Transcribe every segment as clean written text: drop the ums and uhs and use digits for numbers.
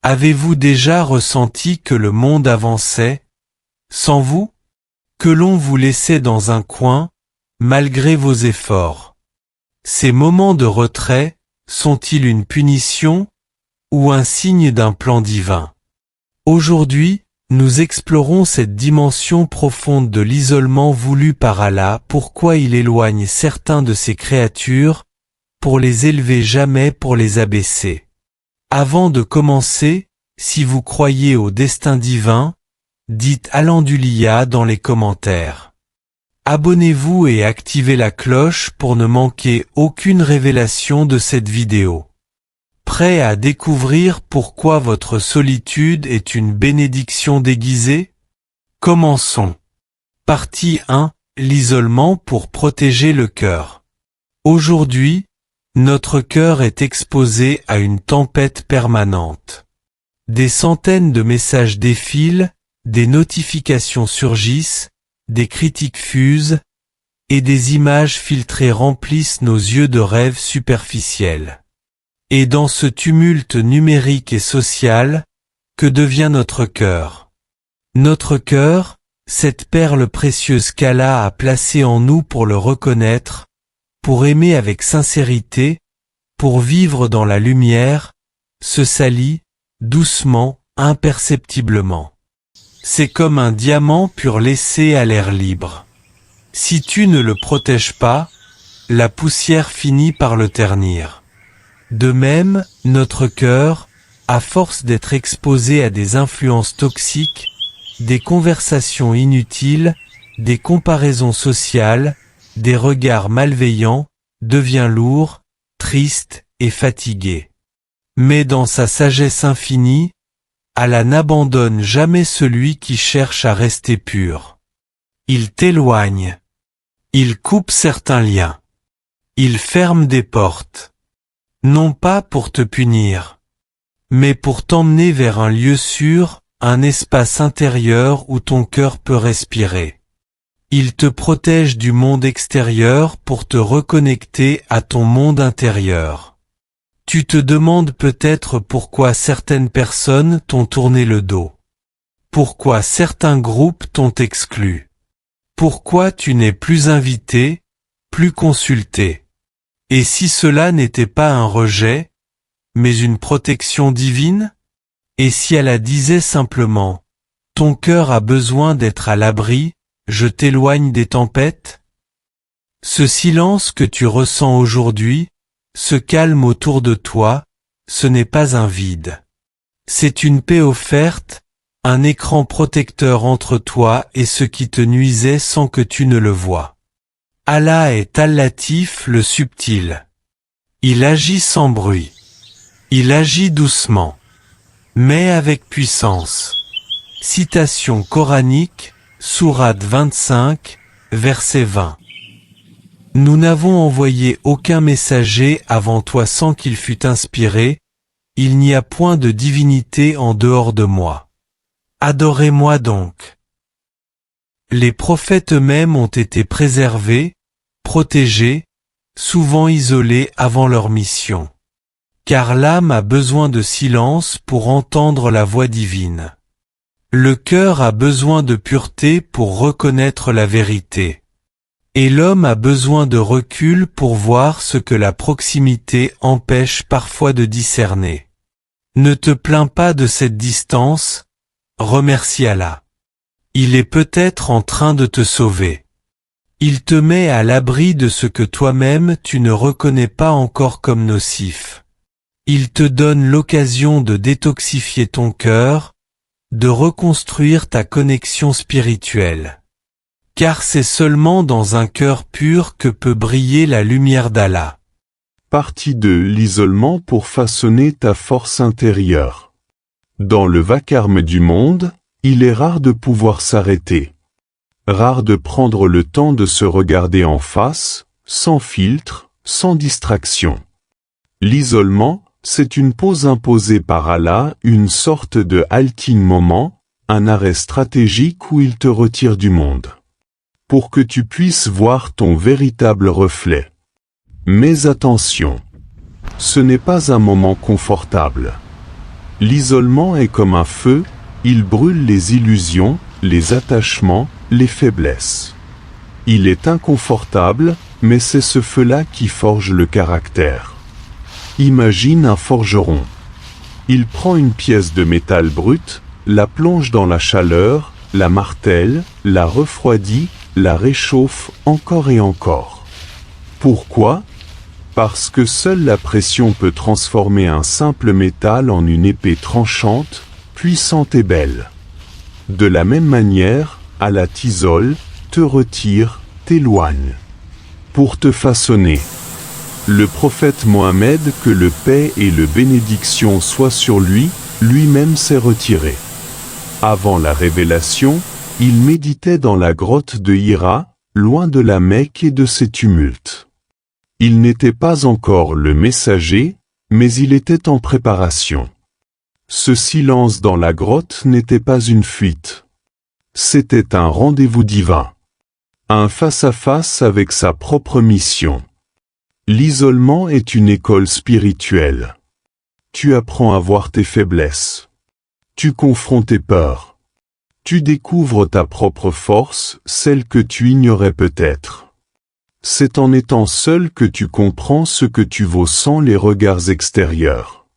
Avez-vous déjà ressenti que le monde avançait, sans vous? Que l'on vous laissait dans un coin, malgré vos efforts? Ces moments de retrait, sont-ils une punition, ou un signe d'un plan divin? Aujourd'hui, nous explorons cette dimension profonde de l'isolement voulu par Allah, pourquoi il éloigne certains de ses créatures, pour les élever jamais pour les abaisser. Avant de commencer, si vous croyez au destin divin, dites Alhamdoulilah dans les commentaires. Abonnez-vous et activez la cloche pour ne manquer aucune révélation de cette vidéo. Prêt à découvrir pourquoi votre solitude est une bénédiction déguisée? Commençons. Partie 1. L'isolement pour protéger le cœur. Aujourd'hui, notre cœur est exposé à une tempête permanente. Des centaines de messages défilent, des notifications surgissent, des critiques fusent, et des images filtrées remplissent nos yeux de rêves superficiels. Et dans ce tumulte numérique et social, que devient notre cœur? Notre cœur, cette perle précieuse qu'Allah a placée en nous pour le reconnaître, pour aimer avec sincérité, pour vivre dans la lumière, se salit, doucement, imperceptiblement. C'est comme un diamant pur laissé à l'air libre. Si tu ne le protèges pas, la poussière finit par le ternir. De même, notre cœur, à force d'être exposé à des influences toxiques, des conversations inutiles, des comparaisons sociales, des regards malveillants, devient lourd, triste et fatigué. Mais dans sa sagesse infinie, Allah n'abandonne jamais celui qui cherche à rester pur. Il t'éloigne. Il coupe certains liens. Il ferme des portes. Non pas pour te punir, mais pour t'emmener vers un lieu sûr, un espace intérieur où ton cœur peut respirer. Il te protège du monde extérieur pour te reconnecter à ton monde intérieur. Tu te demandes peut-être pourquoi certaines personnes t'ont tourné le dos. Pourquoi certains groupes t'ont exclu. Pourquoi tu n'es plus invité, plus consulté. Et si cela n'était pas un rejet, mais une protection divine? Et si elle disait simplement, ton cœur a besoin d'être à l'abri, je t'éloigne des tempêtes? Ce silence que tu ressens aujourd'hui, ce calme autour de toi, ce n'est pas un vide. C'est une paix offerte, un écran protecteur entre toi et ce qui te nuisait sans que tu ne le vois. Allah est Al-Latif le subtil. Il agit sans bruit. Il agit doucement, mais avec puissance. Citation coranique, sourate 25, verset 20. Nous n'avons envoyé aucun messager avant toi sans qu'il fût inspiré, il n'y a point de divinité en dehors de moi. Adorez-moi donc. Les prophètes eux-mêmes ont été préservés, protégés, souvent isolés avant leur mission. Car l'âme a besoin de silence pour entendre la voix divine. Le cœur a besoin de pureté pour reconnaître la vérité. Et l'homme a besoin de recul pour voir ce que la proximité empêche parfois de discerner. Ne te plains pas de cette distance, remercie Allah. Il est peut-être en train de te sauver. Il te met à l'abri de ce que toi-même tu ne reconnais pas encore comme nocif. Il te donne l'occasion de détoxifier ton cœur, de reconstruire ta connexion spirituelle. Car c'est seulement dans un cœur pur que peut briller la lumière d'Allah. Partie 2. L'isolement pour façonner ta force intérieure. Dans le vacarme du monde, il est rare de pouvoir s'arrêter. Rare de prendre le temps de se regarder en face, sans filtre, sans distraction. L'isolement, c'est une pause imposée par Allah, une sorte de halting moment, un arrêt stratégique où il te retire du monde. Pour que tu puisses voir ton véritable reflet. Mais attention, ce n'est pas un moment confortable. L'isolement est comme un feu, il brûle les illusions, les attachements, les faiblesses. Il est inconfortable, mais c'est ce feu-là qui forge le caractère. Imagine un forgeron. Il prend une pièce de métal brut, la plonge dans la chaleur, la martèle, la refroidit, la réchauffe encore et encore. Pourquoi ? Parce que seule la pression peut transformer un simple métal en une épée tranchante, puissante et belle. De la même manière, Allah t'isole, te retire, t'éloigne. Pour te façonner. Le prophète Mohammed, que le paix et le bénédiction soient sur lui, lui-même s'est retiré. Avant la révélation, il méditait dans la grotte de Hira, loin de la Mecque et de ses tumultes. Il n'était pas encore le messager, mais il était en préparation. Ce silence dans la grotte n'était pas une fuite. C'était un rendez-vous divin. Un face-à-face avec sa propre mission. L'isolement est une école spirituelle. Tu apprends à voir tes faiblesses. Tu confrontes tes peurs. Tu découvres ta propre force, celle que tu ignorais peut-être. C'est en étant seul que tu comprends ce que tu vaux sans les regards extérieurs.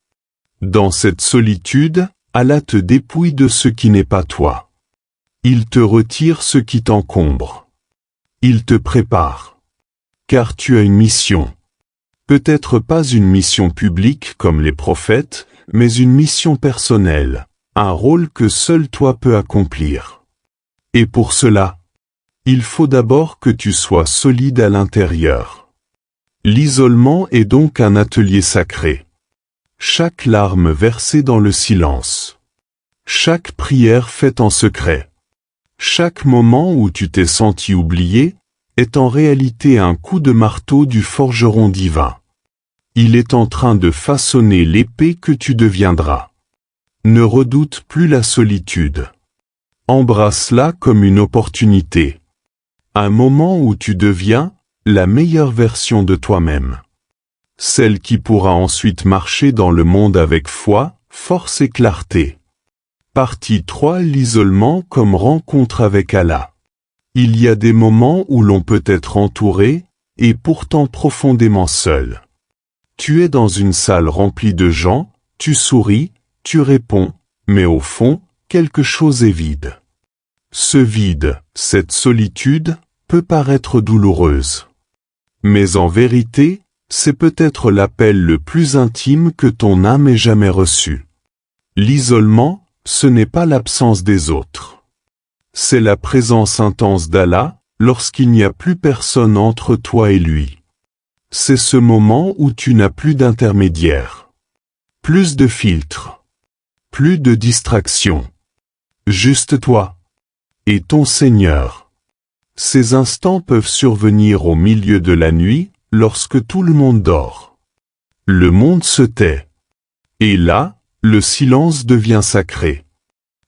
Dans cette solitude, Allah te dépouille de ce qui n'est pas toi. Il te retire ce qui t'encombre. Il te prépare. Car tu as une mission. Peut-être pas une mission publique comme les prophètes, mais une mission personnelle, un rôle que seul toi peux accomplir. Et pour cela, il faut d'abord que tu sois solide à l'intérieur. L'isolement est donc un atelier sacré. Chaque larme versée dans le silence. Chaque prière faite en secret. Chaque moment où tu t'es senti oublié, est en réalité un coup de marteau du forgeron divin. Il est en train de façonner l'épée que tu deviendras. Ne redoute plus la solitude. Embrasse-la comme une opportunité. Un moment où tu deviens la meilleure version de toi-même. Celle qui pourra ensuite marcher dans le monde avec foi, force et clarté. Partie 3. L'isolement comme rencontre avec Allah. Il y a des moments où l'on peut être entouré, et pourtant profondément seul. Tu es dans une salle remplie de gens, tu souris, tu réponds, mais au fond, quelque chose est vide. Ce vide, cette solitude, peut paraître douloureuse. Mais en vérité, c'est peut-être l'appel le plus intime que ton âme ait jamais reçu. L'isolement, ce n'est pas l'absence des autres. C'est la présence intense d'Allah, lorsqu'il n'y a plus personne entre toi et lui. C'est ce moment où tu n'as plus d'intermédiaire. Plus de filtres. Plus de distractions. Juste toi. Et ton Seigneur. Ces instants peuvent survenir au milieu de la nuit, lorsque tout le monde dort. Le monde se tait. Et là, le silence devient sacré.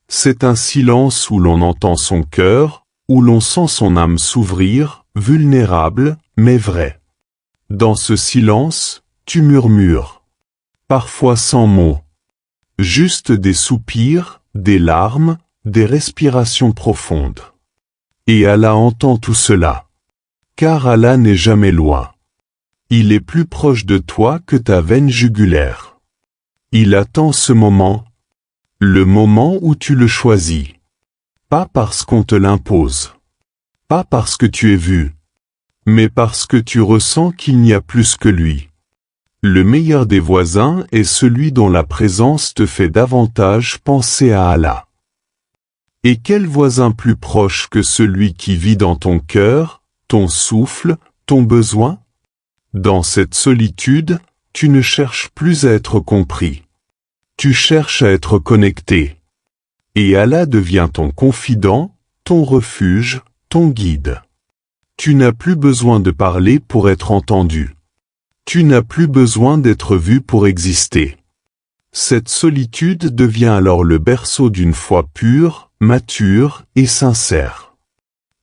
C'est un silence où l'on entend son cœur, où l'on sent son âme s'ouvrir, vulnérable, mais vrai. Dans ce silence, tu murmures. Parfois sans mots. Juste des soupirs, des larmes, des respirations profondes. Et Allah entend tout cela. Car Allah n'est jamais loin. Il est plus proche de toi que ta veine jugulaire. Il attend ce moment. Le moment où tu le choisis. Pas parce qu'on te l'impose. Pas parce que tu es vu. Mais parce que tu ressens qu'il n'y a plus que lui. Le meilleur des voisins est celui dont la présence te fait davantage penser à Allah. Et quel voisin plus proche que celui qui vit dans ton cœur, ton souffle, ton besoin? Dans cette solitude, tu ne cherches plus à être compris. Tu cherches à être connecté. Et Allah devient ton confident, ton refuge, ton guide. Tu n'as plus besoin de parler pour être entendu. Tu n'as plus besoin d'être vu pour exister. Cette solitude devient alors le berceau d'une foi pure, mature et sincère.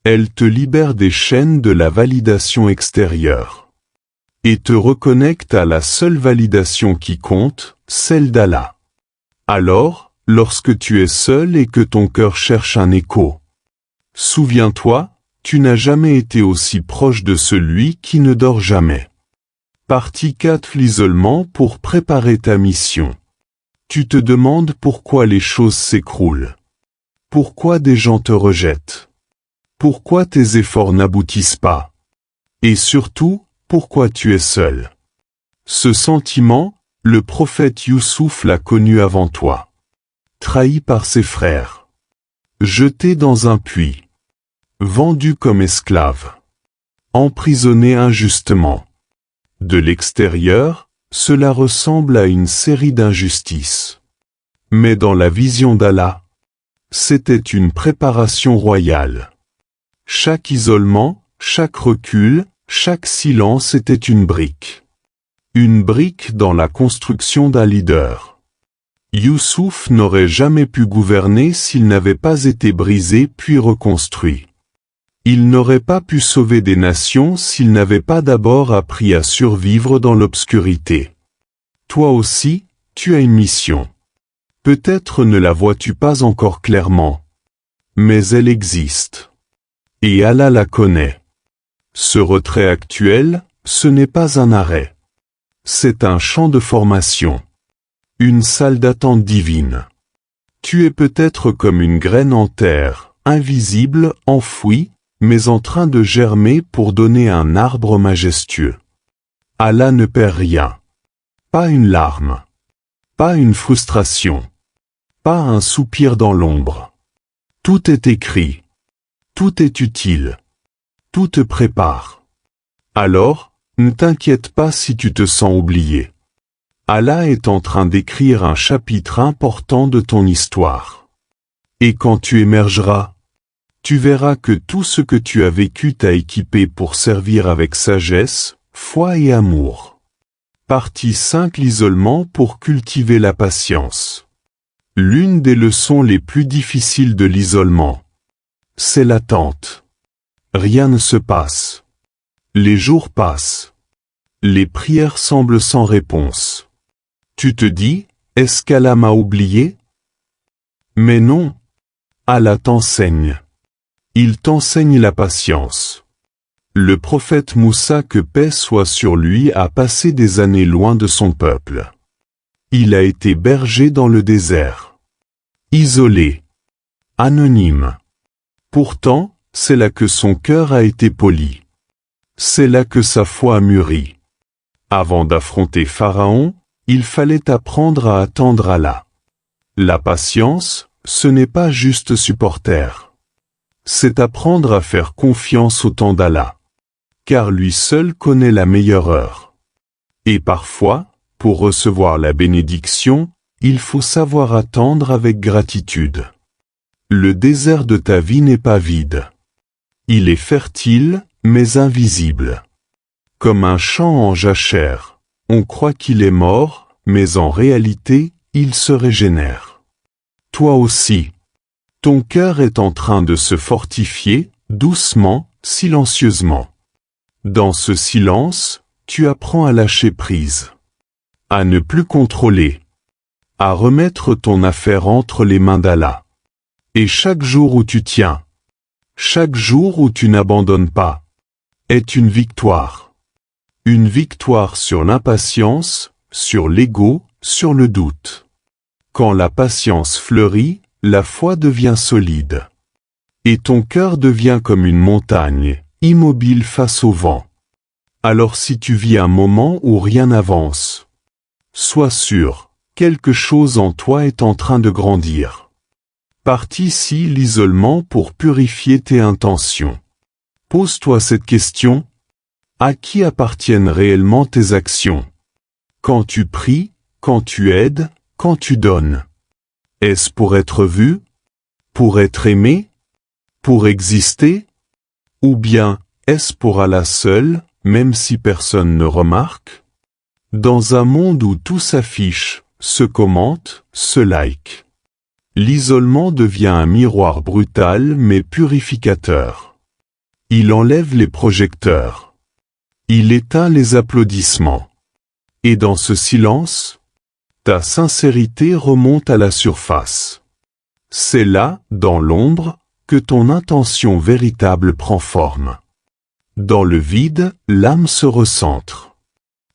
Elle te libère des chaînes de la validation extérieure. Et te reconnecte à la seule validation qui compte, celle d'Allah. Alors, lorsque tu es seul et que ton cœur cherche un écho, souviens-toi, tu n'as jamais été aussi proche de celui qui ne dort jamais. Partie 4. L'isolement pour préparer ta mission. Tu te demandes pourquoi les choses s'écroulent. Pourquoi des gens te rejettent. Pourquoi tes efforts n'aboutissent pas. Et surtout, pourquoi tu es seul. Ce sentiment, le prophète Youssouf l'a connu avant toi. Trahi par ses frères. Jeté dans un puits. Vendu comme esclave. Emprisonné injustement. De l'extérieur, cela ressemble à une série d'injustices. Mais dans la vision d'Allah, c'était une préparation royale. Chaque isolement, chaque recul, chaque silence était une brique. Une brique dans la construction d'un leader. Youssouf n'aurait jamais pu gouverner s'il n'avait pas été brisé puis reconstruit. Il n'aurait pas pu sauver des nations s'il n'avait pas d'abord appris à survivre dans l'obscurité. Toi aussi, tu as une mission. Peut-être ne la vois-tu pas encore clairement. Mais elle existe. Et Allah la connaît. Ce retrait actuel, ce n'est pas un arrêt. C'est un champ de formation. Une salle d'attente divine. Tu es peut-être comme une graine en terre, invisible, enfouie, mais en train de germer pour donner un arbre majestueux. Allah ne perd rien. Pas une larme. Pas une frustration. Pas un soupir dans l'ombre. Tout est écrit. Tout est utile. Tout te prépare. Alors, ne t'inquiète pas si tu te sens oublié. Allah est en train d'écrire un chapitre important de ton histoire. Et quand tu émergeras, tu verras que tout ce que tu as vécu t'a équipé pour servir avec sagesse, foi et amour. Partie 5. L'isolement pour cultiver la patience. L'une des leçons les plus difficiles de l'isolement, c'est l'attente. Rien ne se passe. Les jours passent. Les prières semblent sans réponse. Tu te dis, est-ce qu'Allah m'a oublié? Mais non. Allah t'enseigne. Il t'enseigne la patience. Le prophète Moussa, que paix soit sur lui, a passé des années loin de son peuple. Il a été berger dans le désert. Isolé. Anonyme. Pourtant, c'est là que son cœur a été poli. C'est là que sa foi a mûri. Avant d'affronter Pharaon, il fallait apprendre à attendre Allah. La patience, ce n'est pas juste supporter. C'est apprendre à faire confiance au temps d'Allah. Car lui seul connaît la meilleure heure. Et parfois, pour recevoir la bénédiction, il faut savoir attendre avec gratitude. Le désert de ta vie n'est pas vide. Il est fertile, mais invisible. Comme un champ en jachère, on croit qu'il est mort, mais en réalité, il se régénère. Toi aussi. Ton cœur est en train de se fortifier, doucement, silencieusement. Dans ce silence, tu apprends à lâcher prise. À ne plus contrôler. À remettre ton affaire entre les mains d'Allah. Et chaque jour où tu tiens, chaque jour où tu n'abandonnes pas, est une victoire. Une victoire sur l'impatience, sur l'ego, sur le doute. Quand la patience fleurit, la foi devient solide. Et ton cœur devient comme une montagne, immobile face au vent. Alors si tu vis un moment où rien n'avance, sois sûr, quelque chose en toi est en train de grandir. Partie 6. L'isolement pour purifier tes intentions. Pose-toi cette question. À qui appartiennent réellement tes actions? Quand tu pries, quand tu aides, quand tu donnes. Est-ce pour être vu? Pour être aimé? Pour exister? Ou bien, est-ce pour Allah seul, même si personne ne remarque? Dans un monde où tout s'affiche, se commente, se like, l'isolement devient un miroir brutal mais purificateur. Il enlève les projecteurs. Il éteint les applaudissements. Et dans ce silence, Ta sincérité remonte à la surface. C'est là, dans l'ombre, que ton intention véritable prend forme. Dans le vide, l'âme se recentre.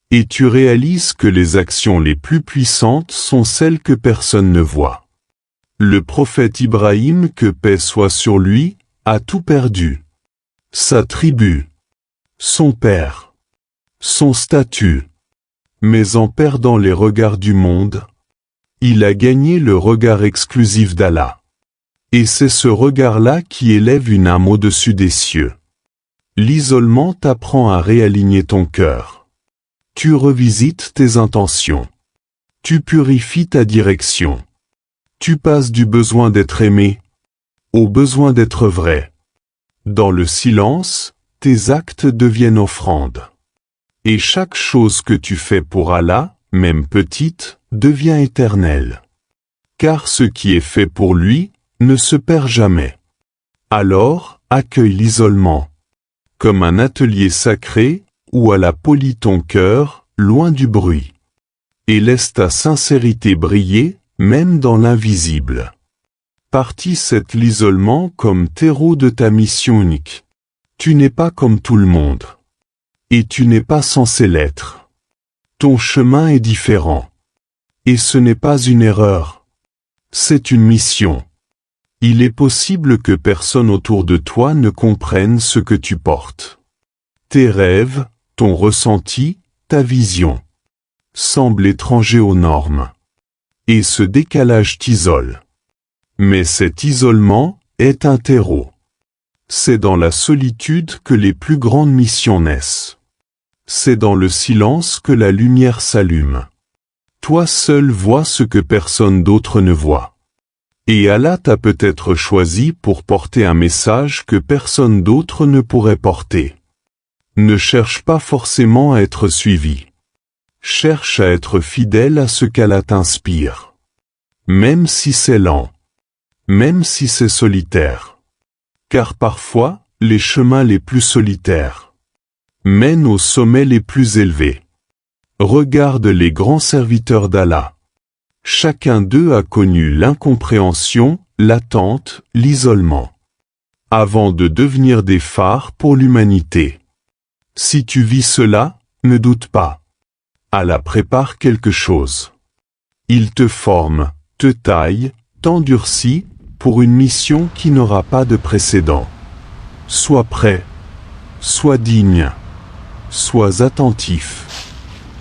Et tu réalises que les actions les plus puissantes sont celles que personne ne voit. Le prophète Ibrahim, que paix soit sur lui, a tout perdu. Sa tribu, son père, son statut. Mais en perdant les regards du monde, il a gagné le regard exclusif d'Allah. Et c'est ce regard-là qui élève une âme au-dessus des cieux. L'isolement t'apprend à réaligner ton cœur. Tu revisites tes intentions. Tu purifies ta direction. Tu passes du besoin d'être aimé au besoin d'être vrai. Dans le silence, tes actes deviennent offrandes. Et chaque chose que tu fais pour Allah, même petite, devient éternelle. Car ce qui est fait pour lui ne se perd jamais. Alors, accueille l'isolement comme un atelier sacré où Allah polit ton cœur, loin du bruit. Et laisse ta sincérité briller, même dans l'invisible. Participe l'isolement comme terreau de ta mission unique. Tu n'es pas comme tout le monde. Et tu n'es pas censé l'être. Ton chemin est différent. Et ce n'est pas une erreur. C'est une mission. Il est possible que personne autour de toi ne comprenne ce que tu portes. Tes rêves, ton ressenti, ta vision semblent étrangers aux normes. Et ce décalage t'isole. Mais cet isolement est un terreau. C'est dans la solitude que les plus grandes missions naissent. C'est dans le silence que la lumière s'allume. Toi seul vois ce que personne d'autre ne voit. Et Allah t'a peut-être choisi pour porter un message que personne d'autre ne pourrait porter. Ne cherche pas forcément à être suivi. Cherche à être fidèle à ce qu'Allah t'inspire. Même si c'est lent. Même si c'est solitaire. Car parfois, les chemins les plus solitaires mènent aux sommets les plus élevés. Regarde les grands serviteurs d'Allah. Chacun d'eux a connu l'incompréhension, l'attente, l'isolement, avant de devenir des phares pour l'humanité. Si tu vis cela, ne doute pas. Allah prépare quelque chose. Il te forme, te taille, t'endurcit, pour une mission qui n'aura pas de précédent. Sois prêt. Sois digne. Sois attentif.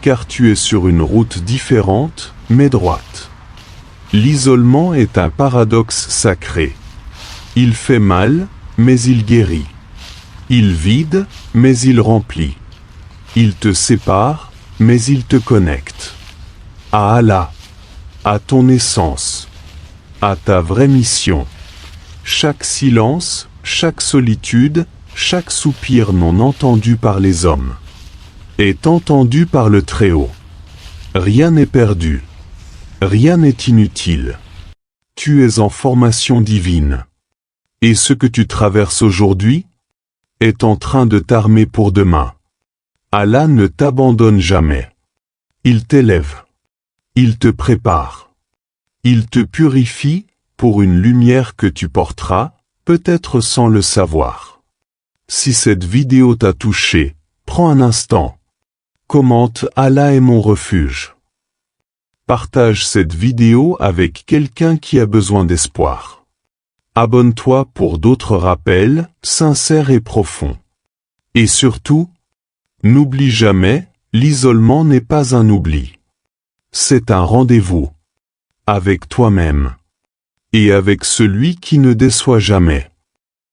Car tu es sur une route différente, mais droite. L'isolement est un paradoxe sacré. Il fait mal, mais il guérit. Il vide, mais il remplit. Il te sépare, mais il te connecte. À Allah, à ton essence, à ta vraie mission. Chaque silence, chaque solitude, chaque soupir non entendu par les hommes est entendu par le Très-Haut. Rien n'est perdu. Rien n'est inutile. Tu es en formation divine. Et ce que tu traverses aujourd'hui est en train de t'armer pour demain. Allah ne t'abandonne jamais. Il t'élève. Il te prépare. Il te purifie pour une lumière que tu porteras, peut-être sans le savoir. Si cette vidéo t'a touché, prends un instant. Commente « Allah est mon refuge ». Partage cette vidéo avec quelqu'un qui a besoin d'espoir. Abonne-toi pour d'autres rappels, sincères et profonds. Et surtout, n'oublie jamais, l'isolement n'est pas un oubli. C'est un rendez-vous. Avec toi-même. Et avec celui qui ne déçoit jamais.